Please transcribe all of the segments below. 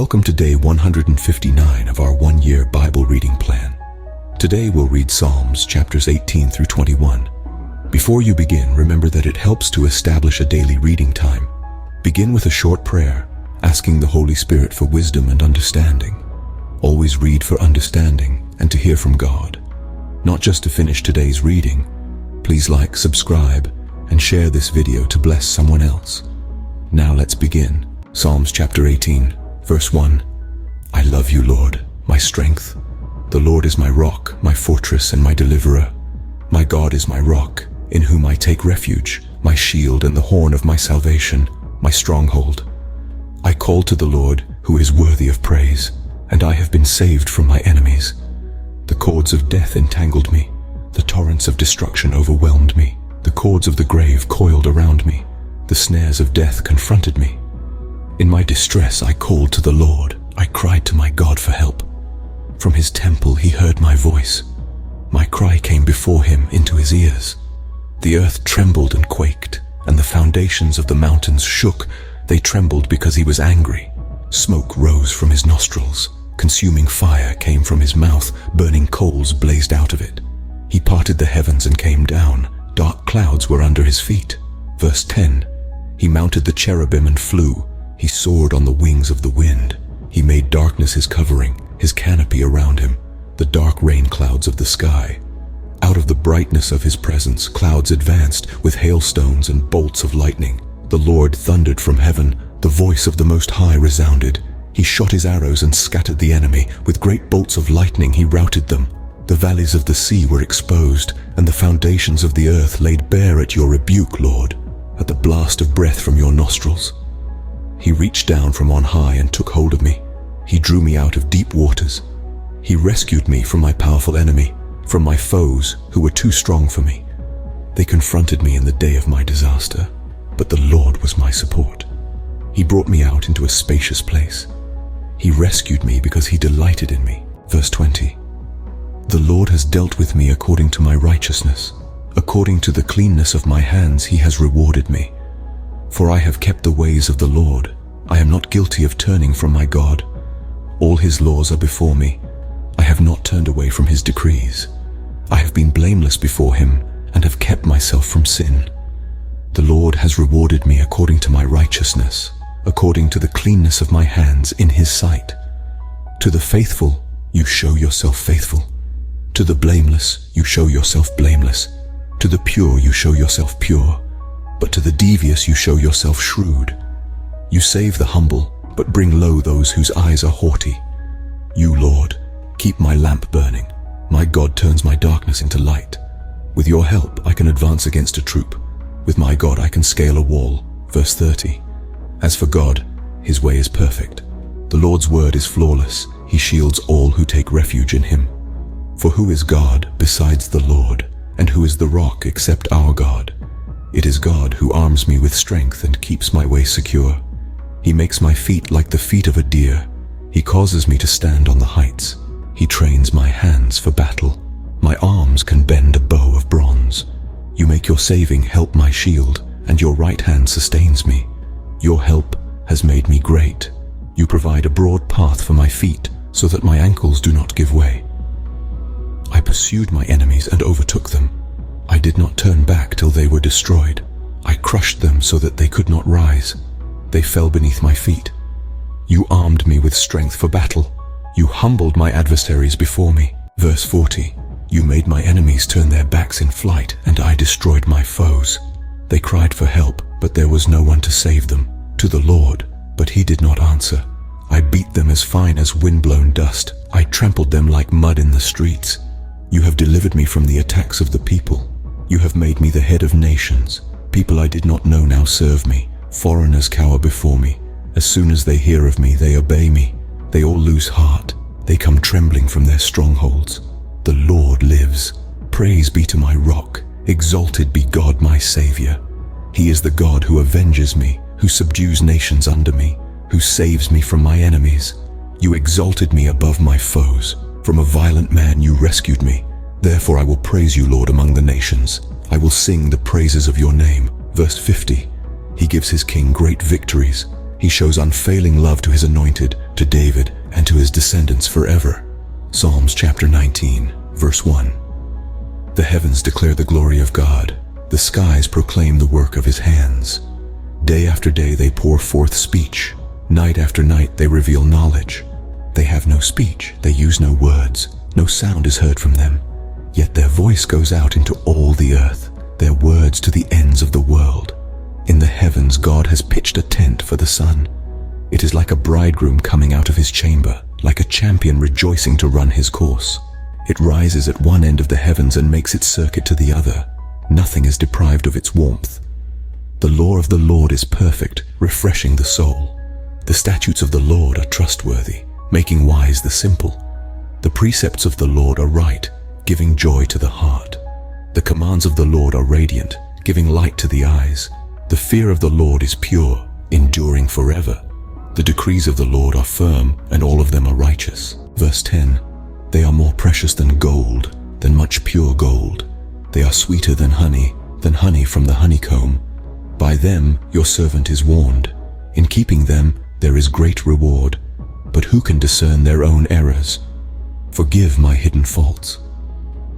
Welcome to day 159 of our one-year Bible reading plan. Today we'll read Psalms chapters 18 through 21. Before you begin, remember that it helps to establish a daily reading time. Begin with a short prayer, asking the Holy Spirit for wisdom and understanding. Always read for understanding and to hear from God. Not just to finish today's reading. Please like, subscribe, and share this video to bless someone else. Now let's begin. Psalms chapter 18. Verse 1. I love you, Lord, my strength. The Lord is my rock, my fortress, and my deliverer. My God is my rock, in whom I take refuge, my shield and the horn of my salvation, my stronghold. I called to the Lord, who is worthy of praise, and I have been saved from my enemies. The cords of death entangled me. The torrents of destruction overwhelmed me. The cords of the grave coiled around me. The snares of death confronted me. In my distress I called to the Lord. I cried to my God for help. From his temple he heard my voice. My cry came before him into his ears. The earth trembled and quaked, and the foundations of the mountains shook. They trembled because he was angry. Smoke rose from his nostrils. Consuming fire came from his mouth. Burning coals blazed out of it. He parted the heavens and came down. Dark clouds were under his feet. Verse 10. He mounted the cherubim and flew. He soared on the wings of the wind. He made darkness his covering, his canopy around him, the dark rain clouds of the sky. Out of the brightness of his presence, clouds advanced with hailstones and bolts of lightning. The Lord thundered from heaven. The voice of the Most High resounded. He shot his arrows and scattered the enemy. With great bolts of lightning he routed them. The valleys of the sea were exposed, and the foundations of the earth laid bare at your rebuke, Lord, at the blast of breath from your nostrils. He reached down from on high and took hold of me. He drew me out of deep waters. He rescued me from my powerful enemy, from my foes who were too strong for me. They confronted me in the day of my disaster, but the Lord was my support. He brought me out into a spacious place. He rescued me because he delighted in me. Verse 20. The Lord has dealt with me according to my righteousness. According to the cleanness of my hands he has rewarded me. For I have kept the ways of the Lord. I am not guilty of turning from my God. All his laws are before me. I have not turned away from his decrees. I have been blameless before him and have kept myself from sin. The Lord has rewarded me according to my righteousness, according to the cleanness of my hands in his sight. To the faithful, you show yourself faithful. To the blameless, you show yourself blameless. To the pure, you show yourself pure. But to the devious you show yourself shrewd. You save the humble, but bring low those whose eyes are haughty. You, Lord, keep my lamp burning. My God turns my darkness into light. With your help I can advance against a troop. With my God I can scale a wall. Verse 30. As for God, his way is perfect. The Lord's word is flawless. He shields all who take refuge in him. For who is God besides the Lord? And who is the rock except our God? It is God who arms me with strength and keeps my way secure. He makes my feet like the feet of a deer. He causes me to stand on the heights. He trains my hands for battle. My arms can bend a bow of bronze. You make your saving help my shield, and your right hand sustains me. Your help has made me great. You provide a broad path for my feet, so that my ankles do not give way. I pursued my enemies and overtook them. I did not turn back till they were destroyed. I crushed them so that they could not rise. They fell beneath my feet. You armed me with strength for battle. You humbled my adversaries before me. Verse 40. You made my enemies turn their backs in flight, and I destroyed my foes. They cried for help, but there was no one to save them. To the Lord, but he did not answer. I beat them as fine as wind-blown dust. I trampled them like mud in the streets. You have delivered me from the attacks of the people. You have made me the head of nations. People I did not know now serve me. Foreigners cower before me. As soon as they hear of me, they obey me. They all lose heart. They come trembling from their strongholds. The Lord lives. Praise be to my rock. Exalted be God my Savior. He is the God who avenges me, who subdues nations under me, who saves me from my enemies. You exalted me above my foes. From a violent man you rescued me. Therefore I will praise you, Lord, among the nations. I will sing the praises of your name. Verse 50. He gives his king great victories. He shows unfailing love to his anointed, to David and to his descendants forever. Psalms chapter 19, verse 1. The heavens declare the glory of God. The skies proclaim the work of his hands. Day after day they pour forth speech. Night after night they reveal knowledge. They have no speech, they use no words. No sound is heard from them. Yet their voice goes out into all the earth, their words to the ends of the world. In the heavens God has pitched a tent for the sun. It is like a bridegroom coming out of his chamber, like a champion rejoicing to run his course. It rises at one end of the heavens and makes its circuit to the other. Nothing is deprived of its warmth. The law of the Lord is perfect, refreshing the soul. The statutes of the Lord are trustworthy, making wise the simple. The precepts of the Lord are right, giving joy to the heart. The commands of the Lord are radiant, giving light to the eyes. The fear of the Lord is pure, enduring forever. The decrees of the Lord are firm, and all of them are righteous. Verse 10. They are more precious than gold, than much pure gold. They are sweeter than honey from the honeycomb. By them your servant is warned. In keeping them there is great reward. But who can discern their own errors? Forgive my hidden faults.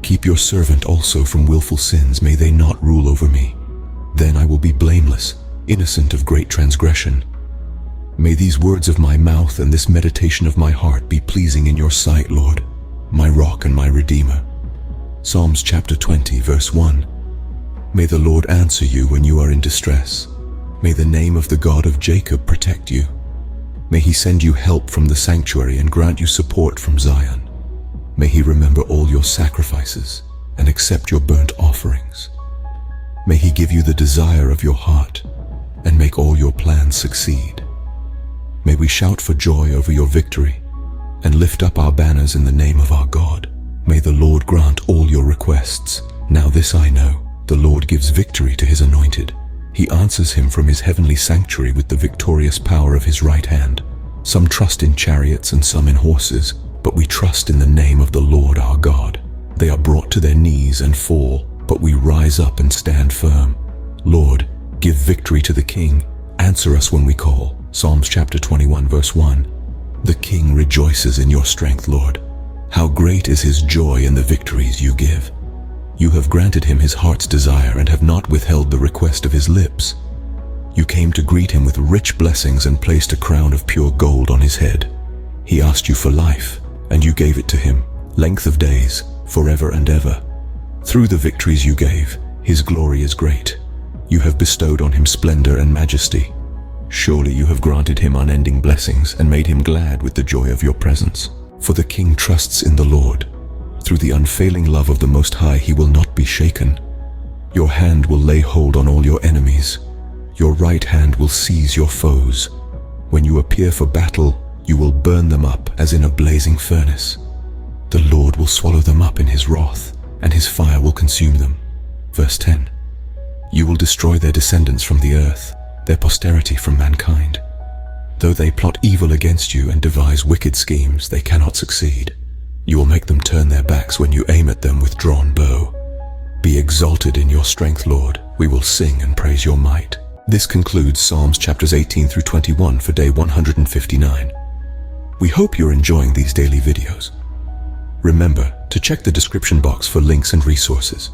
Keep your servant also from willful sins. May they not rule over me. Then I will be blameless, innocent of great transgression. May these words of my mouth and this meditation of my heart be pleasing in your sight, Lord, my rock and my redeemer. Psalms chapter 20, verse 1. May the Lord answer you when you are in distress. May the name of the God of Jacob protect you. May he send you help from the sanctuary and grant you support from Zion. May he remember all your sacrifices and accept your burnt offerings. May he give you the desire of your heart and make all your plans succeed. May we shout for joy over your victory and lift up our banners in the name of our God. May the Lord grant all your requests. Now this I know, the Lord gives victory to his anointed. He answers him from his heavenly sanctuary with the victorious power of his right hand. Some trust in chariots and some in horses, but we trust in the name of the Lord our God. They are brought to their knees and fall, but we rise up and stand firm. Lord, give victory to the King. Answer us when we call. Psalms chapter 21, verse 1. The King rejoices in your strength, Lord. How great is his joy in the victories you give. You have granted him his heart's desire and have not withheld the request of his lips. You came to greet him with rich blessings and placed a crown of pure gold on his head. He asked you for life, and you gave it to him, length of days, forever and ever. Through the victories you gave, his glory is great. You have bestowed on him splendor and majesty. Surely you have granted him unending blessings and made him glad with the joy of your presence. For the King trusts in the Lord. Through the unfailing love of the Most High he will not be shaken. Your hand will lay hold on all your enemies. Your right hand will seize your foes. When you appear for battle, you will burn them up as in a blazing furnace. The Lord will swallow them up in his wrath, and his fire will consume them. Verse 10. You will destroy their descendants from the earth, their posterity from mankind. Though they plot evil against you and devise wicked schemes, they cannot succeed. You will make them turn their backs when you aim at them with drawn bow. Be exalted in your strength, Lord. We will sing and praise your might. This concludes Psalms chapters 18 through 21 for day 159. We hope you're enjoying these daily videos. Remember to check the description box for links and resources.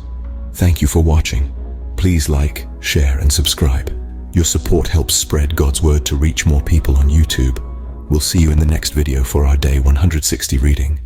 Thank you for watching. Please like, share, and subscribe. Your support helps spread God's word to reach more people on YouTube. We'll see you in the next video for our day 160 reading.